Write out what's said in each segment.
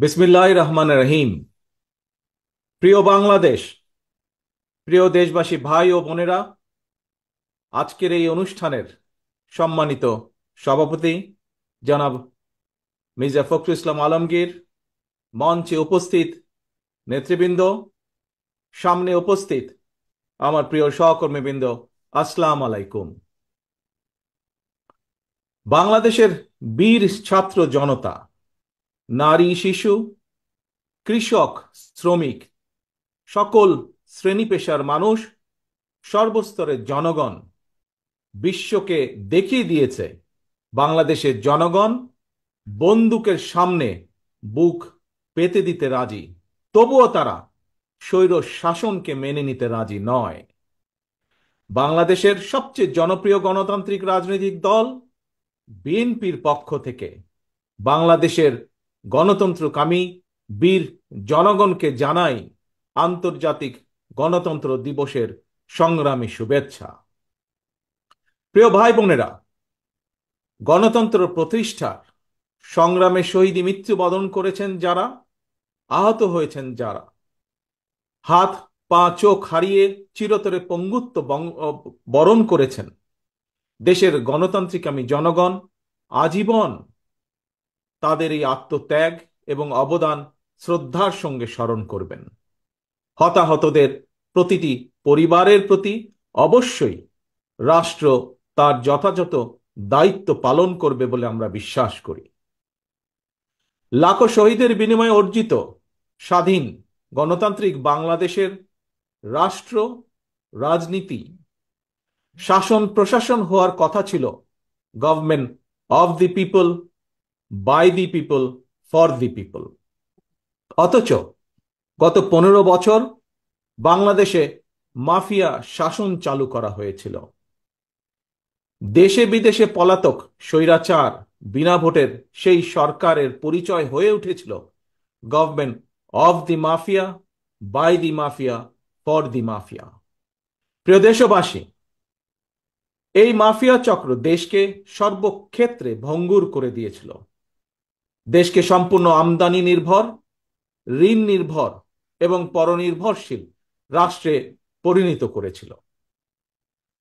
বিসমিল্লাহির রহমানির রহিম। প্রিয় বাংলাদেশ, প্রিয় দেশবাসী, ভাই ও বোনেরা, আজকের এই অনুষ্ঠানের সম্মানিত সভাপতি জনাব মির্জা ফখরুল ইসলাম আলমগীর, মঞ্চে উপস্থিত নেতৃবৃন্দ, সামনে উপস্থিত আমার প্রিয় সহকর্মীবৃন্দ, আসসালামু আলাইকুম। বাংলাদেশের বীর ছাত্র জনতা, নারী, শিশু, কৃষক, শ্রমিক, সকল শ্রেণী পেশার মানুষ, সর্বস্তরের জনগণ বিশ্বকে দেখিয়ে দিয়েছে বাংলাদেশের জনগণ বন্দুকের সামনে বুক পেতে দিতে রাজি, তবুও তারা স্বৈর শাসনকে মেনে নিতে রাজি নয়। বাংলাদেশের সবচেয়ে জনপ্রিয় গণতান্ত্রিক রাজনৈতিক দল বিএনপির পক্ষ থেকে বাংলাদেশের গণতন্ত্রকামী বীর জনগণকে জানাই আন্তর্জাতিক গণতন্ত্র দিবসের সংগ্রামী শুভেচ্ছা। প্রিয় ভাই বোনেরা, গণতন্ত্র প্রতিষ্ঠার সংগ্রামে শহীদ মৃত্যুবরণ করেছেন যারা, আহত হয়েছেন যারা, হাত পা চোখ হারিয়ে চিরতরে পঙ্গুত্ব বরণ করেছেন, দেশের গণতান্ত্রিকামী জনগণ আজীবন তাদের এই আত্মত্যাগ এবং অবদান শ্রদ্ধার সঙ্গে স্মরণ করবেন। হতাহতদের প্রতিটি পরিবারের প্রতি অবশ্যই রাষ্ট্র তার যথাযথ দায়িত্ব পালন করবে বলে আমরা বিশ্বাস করি। লাখো শহীদের বিনিময়ে অর্জিত স্বাধীন গণতান্ত্রিক বাংলাদেশের রাষ্ট্র, রাজনীতি, শাসন প্রশাসন হওয়ার কথা ছিল government of the people, by the people, for the people. অথচ গত 15 বছর বাংলাদেশে মাফিয়া শাসন চালু করা হয়েছিল। দেশে বিদেশে পলাতক স্বৈরাচার বিনা ভোটের সেই সরকারের পরিচয় হয়ে উঠেছিল government of the mafia, by the mafia, for the mafia. প্রিয় দেশবাসী, এই মাফিয়া চক্র দেশকে সর্বক্ষেত্রে ভঙ্গুর করে দিয়েছিল। দেশকে সম্পূর্ণ আমদানি নির্ভর, ঋণ নির্ভর এবং পরনির্ভরশীল রাষ্ট্রে পরিণত করেছিল।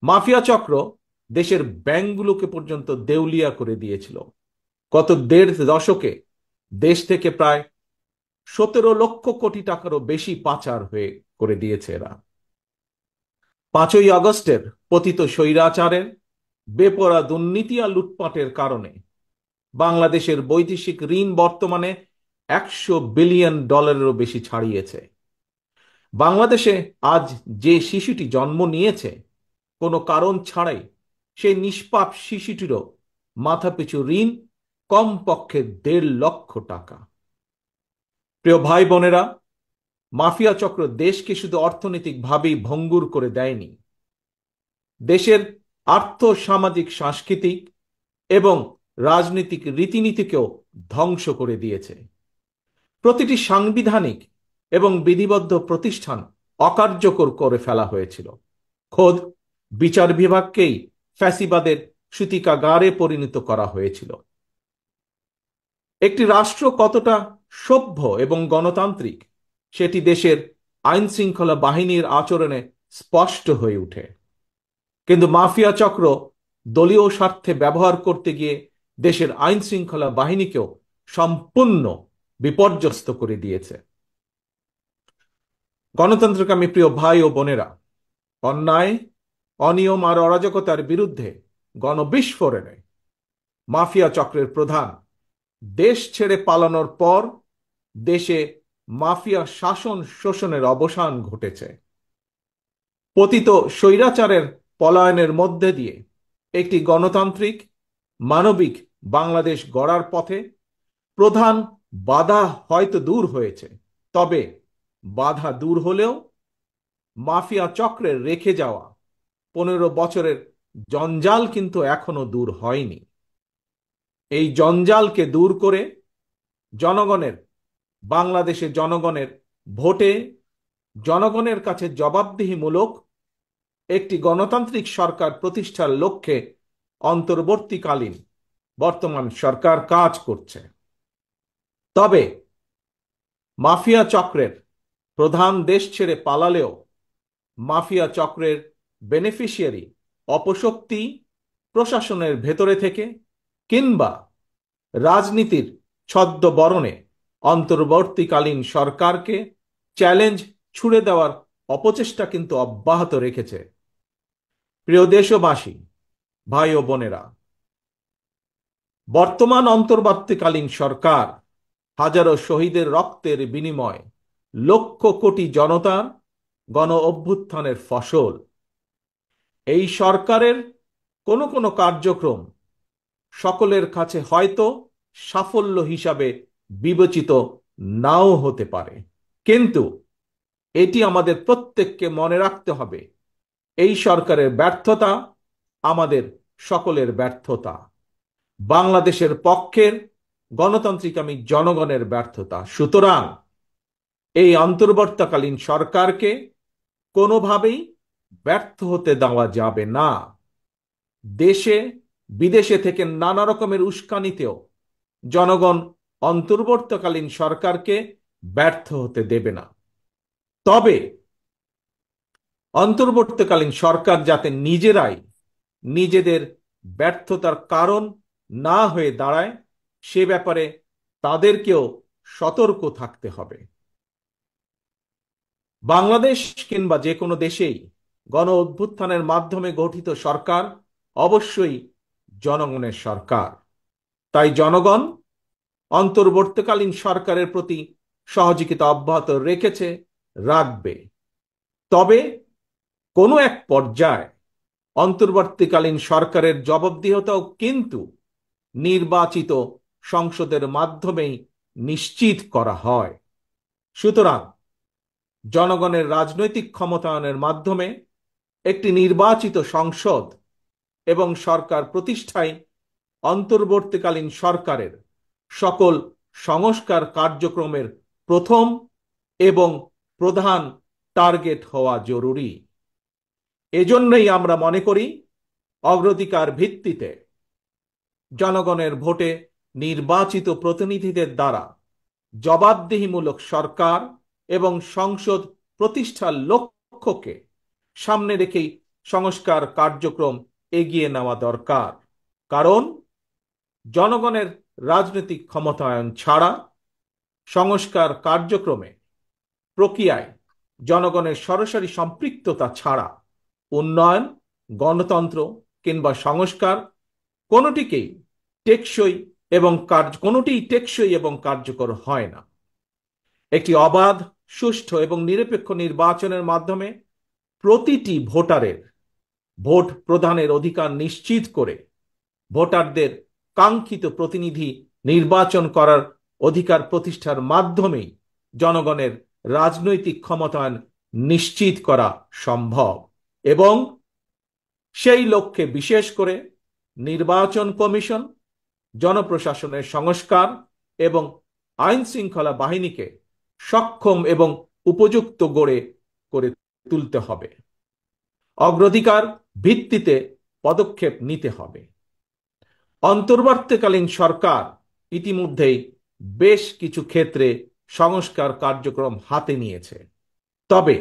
মাফিয়া চক্র দেশের ব্যাংকগুলোকে পর্যন্ত দেউলিয়া করে দিয়েছিল। গত 1.5 দশকে দেশ থেকে প্রায় 17 লক্ষ কোটি টাকারও বেশি পাচার হয়ে করে দিয়েছে এরা। 5ই আগস্টের পতিত স্বৈরাচারের বেপরোয়া দুর্নীতি আর লুটপাটের কারণে বাংলাদেশের বৈদেশিক ঋণ বর্তমানে $100 বিলিয়ন বেশি ছাড়িয়েছে। বাংলাদেশে আজ যে শিশুটি জন্ম নিয়েছে কোনো কারণ ছাড়াই, সেই নিষ্পাপ শিশুটিরও মাথাপিছু ঋণ কমপক্ষে 1.5 লক্ষ টাকা। প্রিয় ভাই বোনেরা, মাফিয়া চক্র দেশকে শুধু অর্থনৈতিকভাবেই ভঙ্গুর করে দেয়নি, দেশের আর্থ সামাজিক সাংস্কৃতিক এবং রাজনৈতিক রীতিনীতিকেও ধ্বংস করে দিয়েছে। প্রতিটি সাংবিধানিক এবং বিধিবদ্ধ প্রতিষ্ঠান অকার্যকর করে ফেলা হয়েছিল। খোদ বিচার বিভাগকেই ফ্যাসিবাদের সূতিকাগারে পরিণত করা হয়েছিল। একটি রাষ্ট্র কতটা সভ্য এবং গণতান্ত্রিক সেটি দেশের আইন শৃঙ্খলা বাহিনীর আচরণে স্পষ্ট হয়ে ওঠে। কিন্তু মাফিয়া চক্র দলীয় স্বার্থে ব্যবহার করতে গিয়ে দেশের আইন শৃঙ্খলা বাহিনীকেও সম্পূর্ণ বিপর্যস্ত করে দিয়েছে। গণতন্ত্রকামী প্রিয় ভাই ও বোনেরা, অন্যায়, অনিয়ম আর অরাজকতার বিরুদ্ধে গণবিস্ফোরণে মাফিয়া চক্রের প্রধান দেশ ছেড়ে পালানোর পর দেশে মাফিয়া শাসন শোষণের অবসান ঘটেছে। পতিত স্বৈরাচারের পলায়নের মধ্যে দিয়ে একটি গণতান্ত্রিক মানবিক বাংলাদেশ গড়ার পথে প্রধান বাধা হয়তো দূর হয়েছে, তবে বাধা দূর হলেও মাফিয়া চক্রের রেখে যাওয়া 15 বছরের জঞ্জাল কিন্তু এখনো দূর হয়নি। এই জঞ্জালকে দূর করে জনগণের, বাংলাদেশের জনগণের ভোটে জনগণের কাছে জবাবদিহিমূলক একটি গণতান্ত্রিক সরকার প্রতিষ্ঠার লক্ষ্যে অন্তর্বর্তীকালীন বর্তমান সরকার কাজ করছে। তবে মাফিয়া চক্রের প্রধান দেশ ছেড়ে পালালেও মাফিয়া চক্রের বেনিফিশিয়ারি অপশক্তি প্রশাসনের ভেতরে থেকে কিংবা রাজনীতির ছদ্মবরণে অন্তর্বর্তীকালীন সরকারকে চ্যালেঞ্জ ছুড়ে দেওয়ার অপচেষ্টা কিন্তু অব্যাহত রেখেছে। প্রিয় দেশবাসী, ভাই ও বোনেরা, বর্তমান অন্তর্বর্তীকালীন সরকার হাজারো শহীদের রক্তের বিনিময় লক্ষ কোটি জনতার গণ অভ্যুত্থানের ফসল। এই সরকারের কোনো কোনো কার্যক্রম সকলের কাছে হয়তো সাফল্য হিসাবে বিবেচিত নাও হতে পারে, কিন্তু এটি আমাদের প্রত্যেককে মনে রাখতে হবে, এই সরকারের ব্যর্থতা আমাদের সকলের ব্যর্থতা, বাংলাদেশের পক্ষের গণতান্ত্রিকামী জনগণের ব্যর্থতা। সুতরাং এই অন্তর্বর্তীকালীন সরকারকে কোনোভাবেই ব্যর্থ হতে দেওয়া যাবে না। দেশে বিদেশে থেকে নানা রকমের উস্কানিতেও জনগণ অন্তর্বর্তীকালীন সরকারকে ব্যর্থ হতে দেবে না। তবে অন্তর্বর্তীকালীন সরকার যাতে নিজেরাই নিজেদের ব্যর্থতার কারণ না হয়ে দাঁড়ায়, সে ব্যাপারে তাদেরকেও সতর্ক থাকতে হবে। বাংলাদেশ কিংবা যে কোনো দেশেই গণ অভ্যুত্থানের মাধ্যমে গঠিত সরকার অবশ্যই জনগণের সরকার। তাই জনগণ অন্তর্বর্তীকালীন সরকারের প্রতি সহযোগিতা অব্যাহত রেখেছে, রাখবে। তবে কোনো এক পর্যায়ে অন্তর্বর্তীকালীন সরকারের জবাবদিহিতাও কিন্তু নির্বাচিত সংসদের মাধ্যমেই নিশ্চিত করা হয়। সুতরাং জনগণের রাজনৈতিক ক্ষমতায়নের মাধ্যমে একটি নির্বাচিত সংসদ এবং সরকার প্রতিষ্ঠায় অন্তর্বর্তীকালীন সরকারের সকল সংস্কার কার্যক্রমের প্রথম এবং প্রধান টার্গেট হওয়া জরুরি। এজন্যই আমরা মনে করি অগ্রাধিকার ভিত্তিতে জনগণের ভোটে নির্বাচিত প্রতিনিধিদের দ্বারা জবাবদিহিমূলক সরকার এবং সংসদ প্রতিষ্ঠার লক্ষ্যকে সামনে রেখেই সংস্কার কার্যক্রম এগিয়ে নেওয়া দরকার। কারণ জনগণের রাজনৈতিক ক্ষমতায়ন ছাড়া সংস্কার কার্যক্রমে প্রক্রিয়ায় জনগণের সরাসরি সম্পৃক্ততা ছাড়া উন্নয়ন, গণতন্ত্র কিংবা সংস্কার কোনোটিকেই টেকসই এবং কার্যকর হয় না। একটি অবাধ, সুষ্ঠু এবং নিরপেক্ষ নির্বাচনের মাধ্যমে প্রতিটি ভোটারের ভোট প্রদানের অধিকার নিশ্চিত করে ভোটারদের কাঙ্ক্ষিত প্রতিনিধি নির্বাচন করার অধিকার প্রতিষ্ঠার মাধ্যমেই জনগণের রাজনৈতিক ক্ষমতায়ন নিশ্চিত করা সম্ভব। এবং সেই লক্ষ্যে বিশেষ করে নির্বাচন কমিশন, জনপ্রশাসনের সংস্কার এবং আইন শৃঙ্খলা বাহিনীকে সক্ষম এবং উপযুক্ত করে তুলতে হবে। অগ্রাধিকার ভিত্তিতে পদক্ষেপ নিতে হবে। অন্তর্বর্তীকালীন সরকার ইতিমধ্যেই বেশ কিছু ক্ষেত্রে সংস্কার কার্যক্রম হাতে নিয়েছে। তবে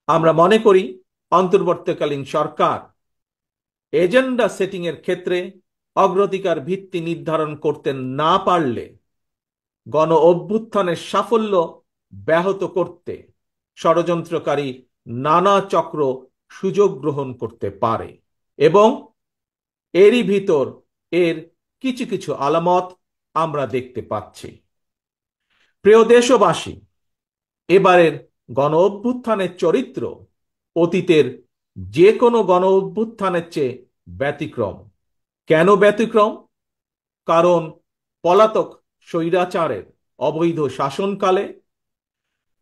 আমরা মনে করি অন্তর্বর্তীকালীন সরকার এজেন্ডা সেটিং এর ক্ষেত্রে অগ্রাধিকার ভিত্তি নির্ধারণ করতে না পারলে গণ অভ্যুত্থানের সাফল্য ব্যাহত করতে ষড়যন্ত্রকারী নানা চক্র সুযোগ গ্রহণ করতে পারে এবং এরই ভিতর এর কিছু কিছু আলামত আমরা দেখতে পাচ্ছি। প্রিয় দেশবাসী, এবারের গণ অভ্যুত্থানের চরিত্র অতীতের যে কোনো গণ অভ্যুত্থানের চেয়ে ব্যতিক্রম। কেন ব্যতিক্রম? কারণ পলাতক স্বৈরাচারের অবৈধ শাসনকালে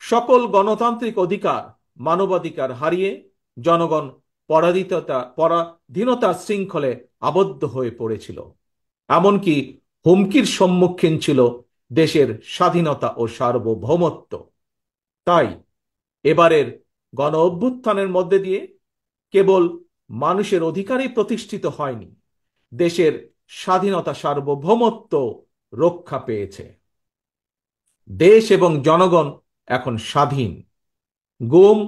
সকল গণতান্ত্রিক অধিকার, মানবাধিকার হারিয়ে জনগণ পরাধীনতার শৃঙ্খলে আবদ্ধ হয়ে পড়েছিল। এমনকি হুমকির সম্মুখীন ছিল দেশের স্বাধীনতা ও সার্বভৌমত্ব। তাই এবারের গণ অভ্যুত্থানের মধ্যে দিয়ে কেবল মানুষের অধিকারই প্রতিষ্ঠিত হয়নি, দেশের স্বাধীনতা সার্বভৌমত্ব রক্ষা পেয়েছে। দেশ এবং জনগণ এখন স্বাধীন। গুম,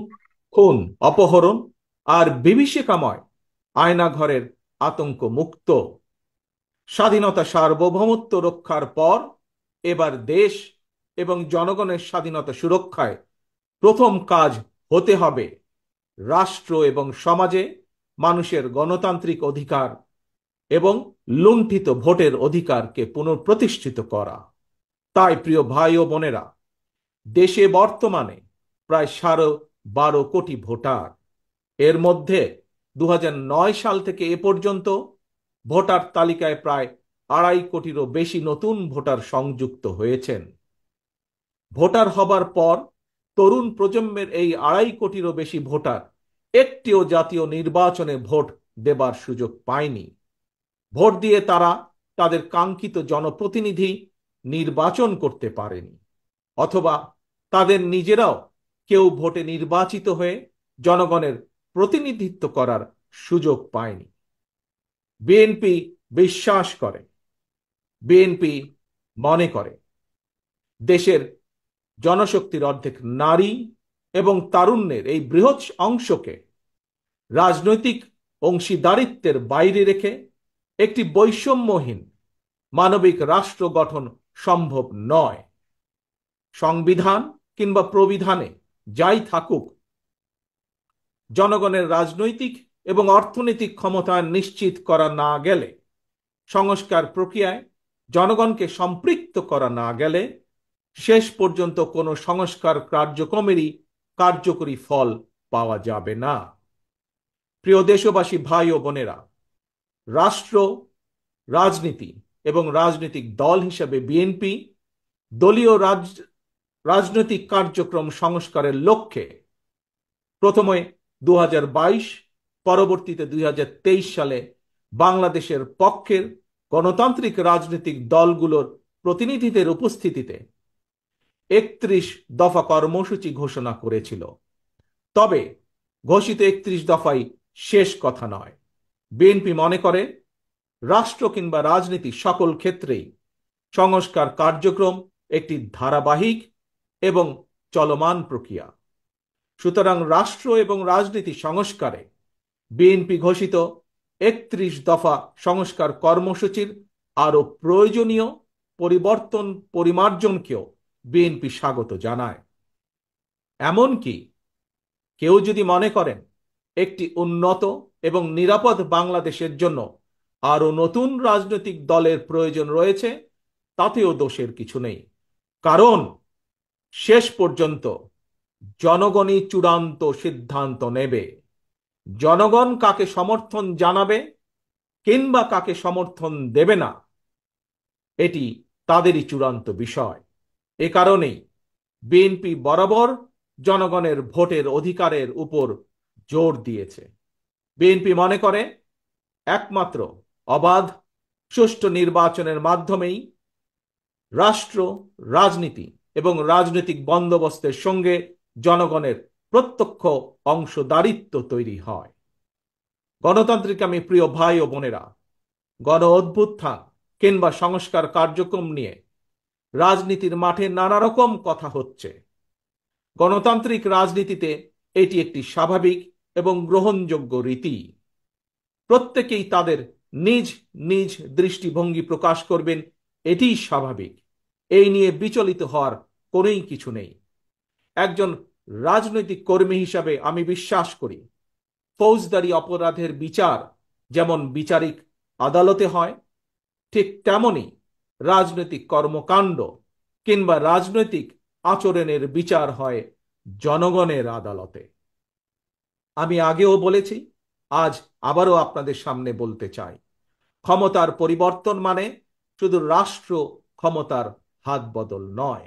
খুন, অপহরণ আর বিভীষিকাময় আয়নাঘরের আতঙ্ক মুক্ত। স্বাধীনতা সার্বভৌমত্ব রক্ষার পর এবার দেশ এবং জনগণের স্বাধীনতা সুরক্ষায় প্রথম কাজ হতে হবে রাষ্ট্র এবং সমাজে মানুষের গণতান্ত্রিক অধিকার এবং লুণ্ঠিত ভোটের অধিকারকে পুনঃপ্রতিষ্ঠিত করা। তাই প্রিয় ভাই ও বোনেরা, দেশে বর্তমানে প্রায় 12.5 কোটি ভোটার। এর মধ্যে 2009 সাল থেকে এ পর্যন্ত ভোটার তালিকায় প্রায় 2.5 কোটিরও বেশি নতুন ভোটার সংযুক্ত হয়েছেন। ভোটার হবার পর তরুণ প্রজন্মের এই 2.5 কোটিরও বেশি ভোটার একটিও জাতীয় নির্বাচনে ভোট দেবার সুযোগ পায়নি। ভোট দিয়ে তারা তাদের কাঙ্ক্ষিত জনপ্রতিনিধি নির্বাচন করতে পারেনি, অথবা তাদের নিজেরাও কেউ ভোটে নির্বাচিত হয়ে জনগণের প্রতিনিধিত্ব করার সুযোগ পায়নি। বিএনপি বিশ্বাস করে, বিএনপি মনে করে দেশের জনশক্তির অর্ধেক নারী এবং তারুণ্যের এই বৃহৎ অংশকে রাজনৈতিক অংশীদারিত্বের বাইরে রেখে একটি বৈষম্যহীন মানবিক রাষ্ট্র গঠন সম্ভব নয়। সংবিধান কিংবা প্রবিধানে যাই থাকুক, জনগণের রাজনৈতিক এবং অর্থনৈতিক ক্ষমতায়ন নিশ্চিত করা না গেলে, সংস্কার প্রক্রিয়ায় জনগণকে সম্পৃক্ত করা না গেলে শেষ পর্যন্ত কোনো সংস্কার কার্যক্রমেরই কার্যকরী ফল পাওয়া যাবে না। প্রিয় দেশবাসী, ভাই ও বোনেরা, রাষ্ট্র, রাজনীতি এবং রাজনৈতিক দল হিসেবে বিএনপি দলীয় রাজনৈতিক কার্যক্রম সংস্কারের লক্ষ্যে প্রথমে 2022, পরবর্তীতে 2023 সালে বাংলাদেশের পক্ষের গণতান্ত্রিক রাজনৈতিক দলগুলোর প্রতিনিধিদের উপস্থিতিতে 31 দফা কর্মসূচি ঘোষণা করেছিল। তবে ঘোষিত 31 দফাই শেষ কথা নয়। বিএনপি মনে করে রাষ্ট্র কিংবা রাজনীতি সকল ক্ষেত্রেই সংস্কার কার্যক্রম একটি ধারাবাহিক এবং চলমান প্রক্রিয়া। সুতরাং রাষ্ট্র এবং রাজনীতি সংস্কারে বিএনপি ঘোষিত 31 দফা সংস্কার কর্মসূচির আরো প্রয়োজনীয় পরিবর্তন পরিমার্জনকেও বিএনপি স্বাগত জানায়। এমনকি কেউ যদি মনে করেন একটি উন্নত এবং নিরাপদ বাংলাদেশের জন্য আরো নতুন রাজনৈতিক দলের প্রয়োজন রয়েছে, তাতেও দোষের কিছু নেই। কারণ শেষ পর্যন্ত জনগণই চূড়ান্ত সিদ্ধান্ত নেবে। জনগণ কাকে সমর্থন জানাবে কিংবা কাকে সমর্থন দেবে না, এটি তাদেরই চূড়ান্ত বিষয়। এ কারণেই বিএনপি বরাবর জনগণের ভোটের অধিকারের উপর জোর দিয়েছে। বিএনপি মনে করে একমাত্র অবাধ, সুষ্ঠু নির্বাচনের মাধ্যমেই রাষ্ট্র, রাজনীতি এবং রাজনৈতিক বন্দোবস্তের সঙ্গে জনগণের প্রত্যক্ষ অংশদারিত্ব তৈরি হয়। গণতান্ত্রিক আমি প্রিয় ভাই ও বোনেরা, গণ অভ্যুত্থান কিংবা সংস্কার কার্যক্রম নিয়ে রাজনীতির মাঠে নানা রকম কথা হচ্ছে। গণতান্ত্রিক রাজনীতিতে এটি একটি স্বাভাবিক এবং গ্রহণযোগ্য রীতি। প্রত্যেকেই তাদের নিজ নিজ দৃষ্টিভঙ্গি প্রকাশ করবেন, এটিই স্বাভাবিক। এই নিয়ে বিচলিত হওয়ার কোনোই কিছু নেই। একজন রাজনৈতিক কর্মী হিসাবে আমি বিশ্বাস করি ফৌজদারি অপরাধের বিচার যেমন বিচারিক আদালতে হয়, ঠিক তেমনি রাজনৈতিক কর্মকাণ্ড কিংবা রাজনৈতিক আচরণের বিচার হয় জনগণের আদালতে। আমি আগেও বলেছি, আজ আবারও আপনাদের সামনে বলতে চাই, ক্ষমতার পরিবর্তন মানে শুধু রাষ্ট্র ক্ষমতার হাত বদল নয়।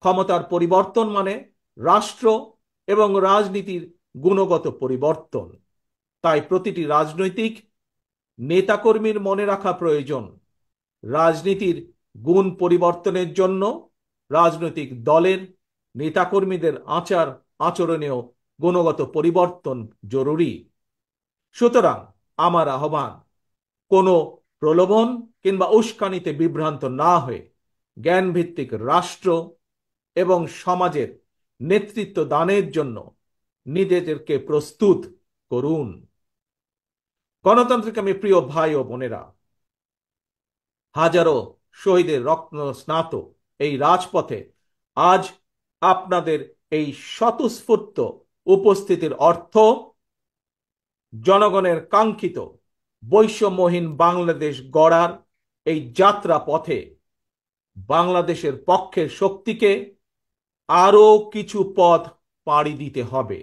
ক্ষমতার পরিবর্তন মানে রাষ্ট্র এবং রাজনীতির গুণগত পরিবর্তন। তাই প্রতিটি রাজনৈতিক নেতাকর্মীর মনে রাখা প্রয়োজন, রাজনীতির গুণ পরিবর্তনের জন্য রাজনৈতিক দলের নেতাকর্মীদের আচার আচরণেও গুণগত পরিবর্তন জরুরি। সুতরাং আমার আহ্বান, কোনো প্রলোভন কিংবা উস্কানিতে বিভ্রান্ত না হয়ে জ্ঞানভিত্তিক রাষ্ট্র এবং সমাজের নেতৃত্ব দানের জন্য নিজেদেরকে প্রস্তুত করুন। গণতান্ত্রিক আমি প্রিয় ভাই ও বোনেরা, হাজারো শহীদের রত্ন স্নাত এই রাজপথে আজ আপনাদের এই স্বতঃস্ফূর্ত উপস্থিতির অর্থ জনগণের কাঙ্ক্ষিত বৈষম্যহীন বাংলাদেশ গড়ার এই যাত্রা পথে বাংলাদেশের পক্ষের শক্তিকে আরো কিছু পথ পাড়ি দিতে হবে।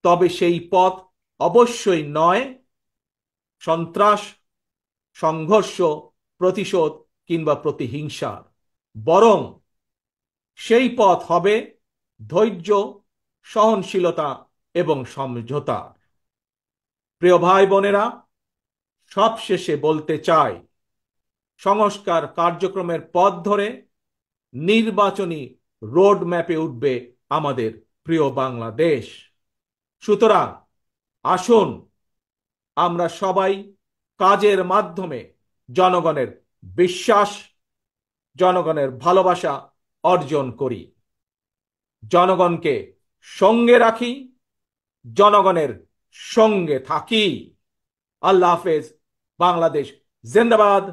তবে সেই পথ অবশ্যই নয় সন্ত্রাস, সংঘর্ষ, প্রতিশোধ কিংবা প্রতিহিংসার, বরং সেই পথ হবে ধৈর্য, সহনশীলতা এবং সমঝোতা। প্রিয় ভাই বোনেরা, সবশেষে বলতে চাই, সংস্কার কার্যক্রমের পথ ধরে নির্বাচনী রোড ম্যাপে উঠবে আমাদের প্রিয় বাংলাদেশ। সুতরাং আসুন আমরা সবাই কাজের মাধ্যমে জনগণের বিশ্বাস, জনগণের ভালোবাসা অর্জন করি, জনগণকে সঙ্গে রাখি, জনগণের সঙ্গে থাকি। আল্লাহ হাফেজ। বাংলাদেশ জিন্দাবাদ।